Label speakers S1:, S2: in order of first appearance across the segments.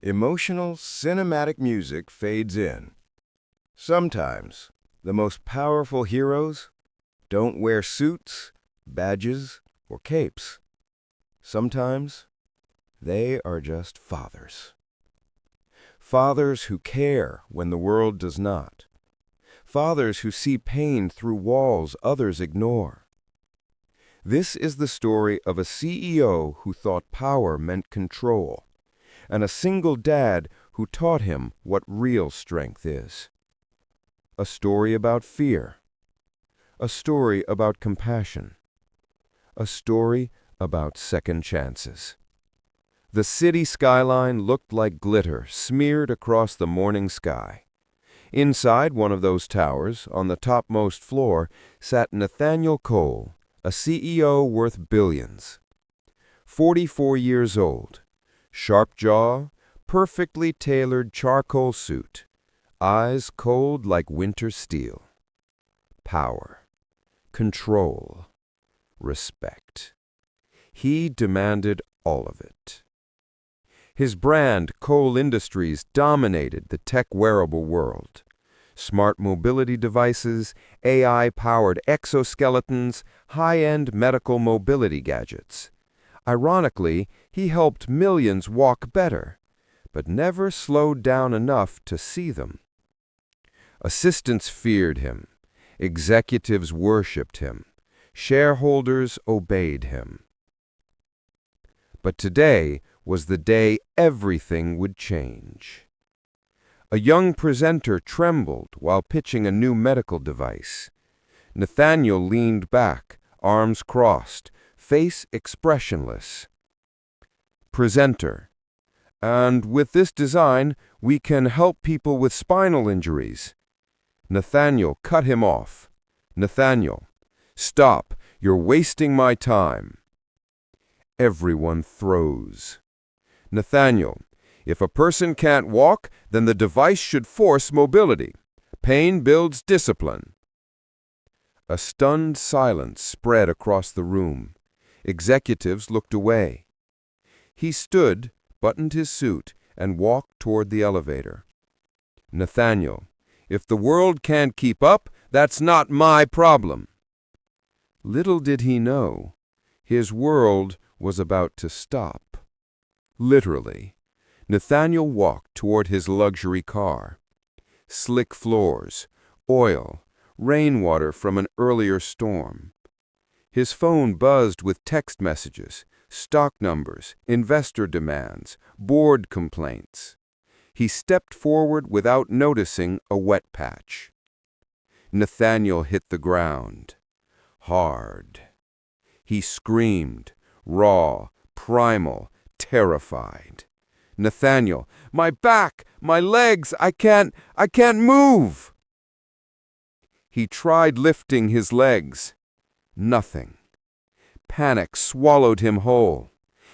S1: Emotional, cinematic music fades in. Sometimes, the most powerful heroes don't wear suits, badges, or capes. Sometimes, they are just fathers. Fathers who care when the world does not. Fathers who see pain through walls others ignore. This is the story of a CEO who thought power meant control, and a single dad who taught him what real strength is. A story about fear. A story about compassion. A story about second chances. The city skyline looked like glitter smeared across the morning sky. Inside one of those towers, on the topmost floor, sat Nathaniel Cole, a CEO worth billions. 44 years old, sharp jaw, perfectly tailored charcoal suit, eyes cold like winter steel. Power, control, respect. He demanded all of it. His brand, Cole Industries, dominated the tech wearable world. Smart mobility devices, AI-powered exoskeletons, high-end medical mobility gadgets. Ironically, he helped millions walk better, but never slowed down enough to see them. Assistants feared him. Executives worshipped him. Shareholders obeyed him. But today was the day everything would change. A young presenter trembled while pitching a new medical device. Nathaniel leaned back, arms crossed, face expressionless. Presenter: "And with this design, we can help people with spinal injuries." Nathaniel cut him off. "Nathaniel, stop. You're wasting my time." Everyone froze. "Nathaniel, if a person can't walk, then the device should force mobility. Pain builds discipline." A stunned silence spread across the room. Executives looked away. He stood, buttoned his suit, and walked toward the elevator. "Nathaniel, if the world can't keep up, that's not my problem." Little did he know, his world was about to stop. Literally. Nathaniel walked toward his luxury car. Slick floors, oil, rainwater from an earlier storm. His phone buzzed with text messages, stock numbers, investor demands, board complaints. He stepped forward without noticing a wet patch. Nathaniel hit the ground. Hard. He screamed, raw, primal, terrified. "Nathaniel, my back, my legs, I can't move!" He tried lifting his legs. Nothing. Panic swallowed him whole.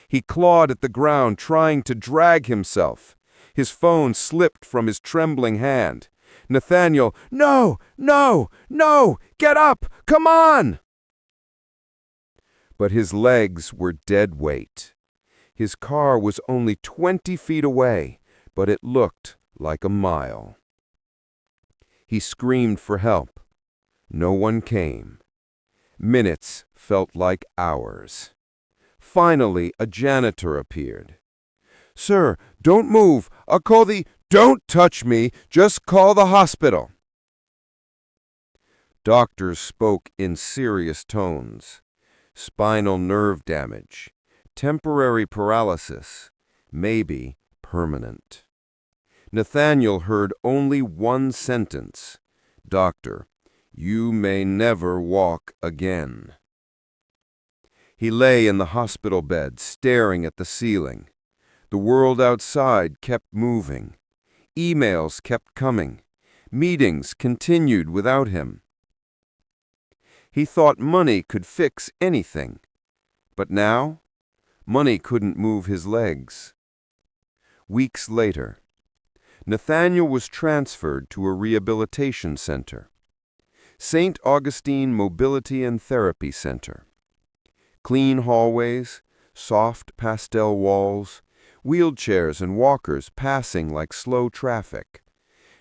S1: He clawed at the ground, trying to drag himself. His phone slipped from his trembling hand. "Nathaniel, no, no, no! Get up! Come on!" But his legs were dead weight. His car was only 20 feet away, but it looked like a mile. He screamed for help. No one came. Minutes felt like hours. Finally, a janitor appeared. "Sir, don't move. I'll call the—" "Don't touch me. Just call the hospital." Doctors spoke in serious tones. Spinal nerve damage. Temporary paralysis, maybe permanent. Nathaniel heard only one sentence. "Doctor, you may never walk again." He lay in the hospital bed, staring at the ceiling. The world outside kept moving. Emails kept coming. Meetings continued without him. He thought money could fix anything. But now, money couldn't move his legs. Weeks later, Nathaniel was transferred to a rehabilitation center. St. Augustine Mobility and Therapy Center. Clean hallways, soft pastel walls,
S2: wheelchairs and walkers passing like slow traffic.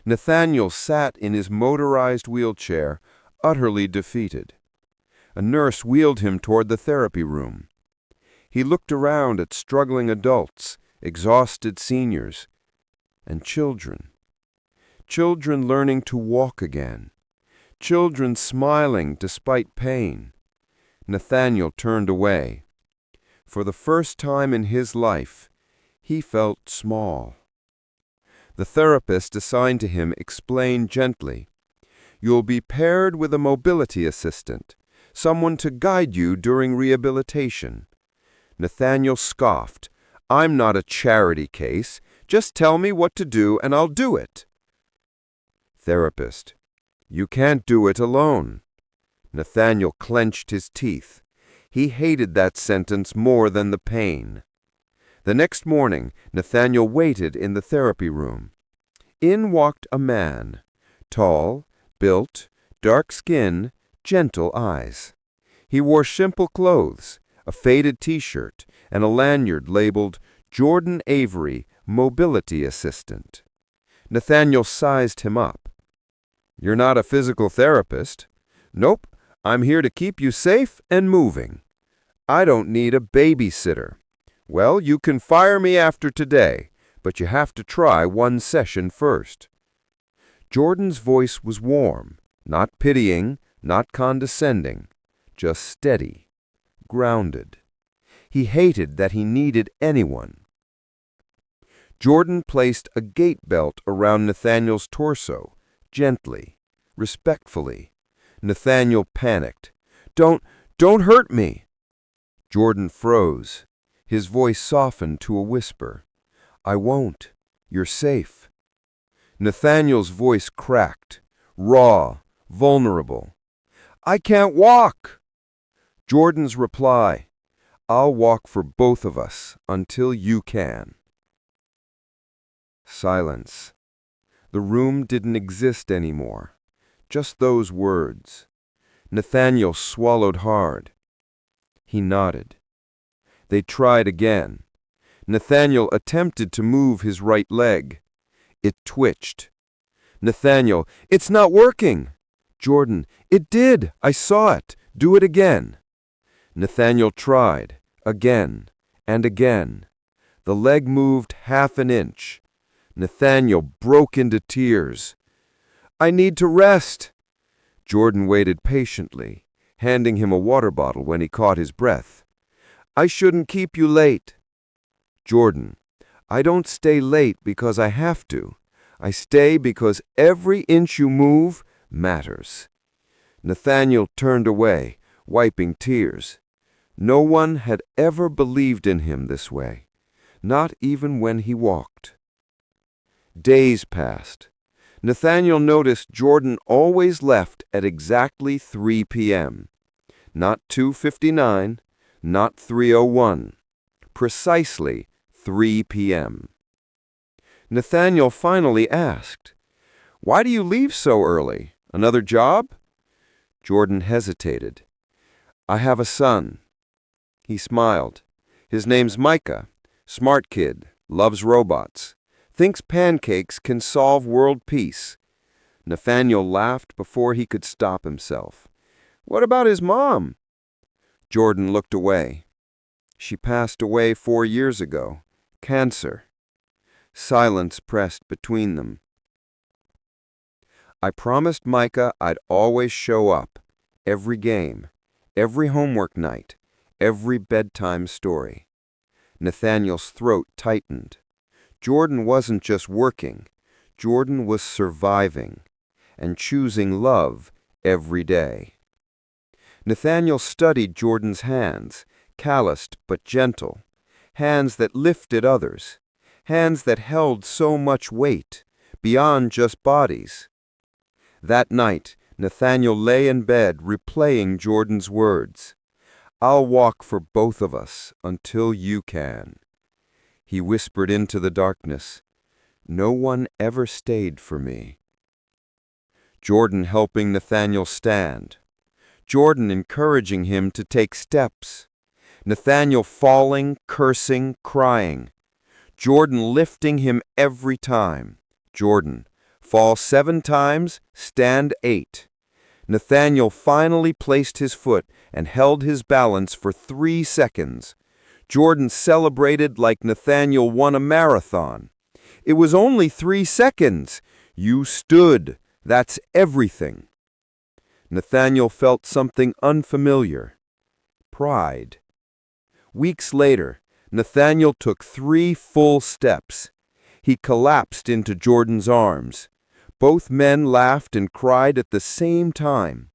S2: Nathaniel sat in his motorized wheelchair, utterly defeated. A nurse wheeled him toward the therapy room. He looked around at struggling adults, exhausted seniors, and children. Children learning to walk again. Children smiling despite pain. Nathaniel turned away. For the first time in his life, he felt small. The therapist assigned to him explained gently, "You'll be paired with a mobility assistant, someone to guide you during rehabilitation." Nathaniel scoffed, "I'm not a charity case. Just tell me what to do and I'll do it." Therapist, "You can't do it alone." Nathaniel clenched his teeth. He hated that sentence more than the pain. The next morning, Nathaniel waited in the therapy room. In walked a man, tall, built, dark skin, gentle eyes. He wore simple clothes, a faded T-shirt, and a lanyard labeled Jordan Avery, Mobility Assistant. Nathaniel sized him up. "You're not a physical therapist." "Nope, I'm here to keep you safe and moving." "I don't need a babysitter." "Well, you can fire me after today, but you have to try one session first." Jordan's voice was warm, not pitying, not condescending, just steady, grounded. He hated that he needed anyone. Jordan placed a gait belt around Nathaniel's torso, gently, respectfully. Nathaniel panicked. Don't hurt me." Jordan froze. His voice softened to a whisper. "I won't. You're safe." Nathaniel's voice cracked, raw, vulnerable. "I can't walk." Jordan's reply, "I'll walk for both of us until you can." Silence. The room didn't exist anymore. Just those words. Nathaniel swallowed hard. He nodded. They tried again. Nathaniel attempted to move his right leg. It twitched. Nathaniel, "It's not working." Jordan, "It did. I saw it. Do it again." Nathaniel tried, again and again. The leg moved half an inch. Nathaniel broke into tears. "I need to rest." Jordan waited patiently, handing him a water bottle when he caught his breath. "I shouldn't keep you late." Jordan, "I don't stay late because I have to. I stay because every inch you move matters." Nathaniel turned away, wiping tears. No one had ever believed in him this way, not even when he walked. Days passed. Nathaniel noticed Jordan always left at exactly 3 p.m. Not 2:59, not 3:01. Precisely 3 p.m. Nathaniel finally asked, "Why do you leave so early? Another job?" Jordan hesitated. "I have a son." He smiled. "His name's Micah. Smart kid, loves robots. Thinks pancakes can solve world peace." Nathaniel laughed before he could stop himself. "What about his mom?" Jordan looked away. "She passed away 4 years ago. Cancer." Silence pressed between them. "I promised Micah I'd always show up. Every game, every homework night, every bedtime story." Nathaniel's throat tightened. Jordan wasn't just working. Jordan was surviving and choosing love every day. Nathaniel studied Jordan's hands, calloused but gentle, hands that lifted others, hands that held so much weight, beyond just bodies. That night, Nathaniel lay in bed replaying Jordan's words. "I'll walk for both of us until you can." He whispered into the darkness, "No one ever stayed for me." Jordan helping Nathaniel stand. Jordan encouraging him to take steps. Nathaniel falling, cursing, crying. Jordan lifting him every time. Jordan, fall 7 times, stand 8. Nathaniel finally placed his foot and held his balance for 3 seconds. Jordan celebrated like Nathaniel won a marathon. It was only 3 seconds. You stood. That's everything. Nathaniel felt something unfamiliar. Pride. Weeks later, Nathaniel took 3 full steps. He collapsed into Jordan's arms. Both men laughed and cried at the same time.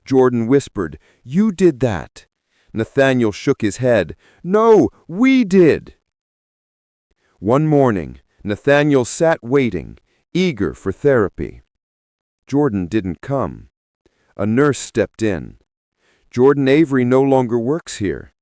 S2: Jordan whispered, "You did that." Nathaniel shook his head. "No, we did." One morning, Nathaniel sat waiting, eager for therapy. Jordan didn't come. A nurse stepped in. "Jordan Avery no longer works here."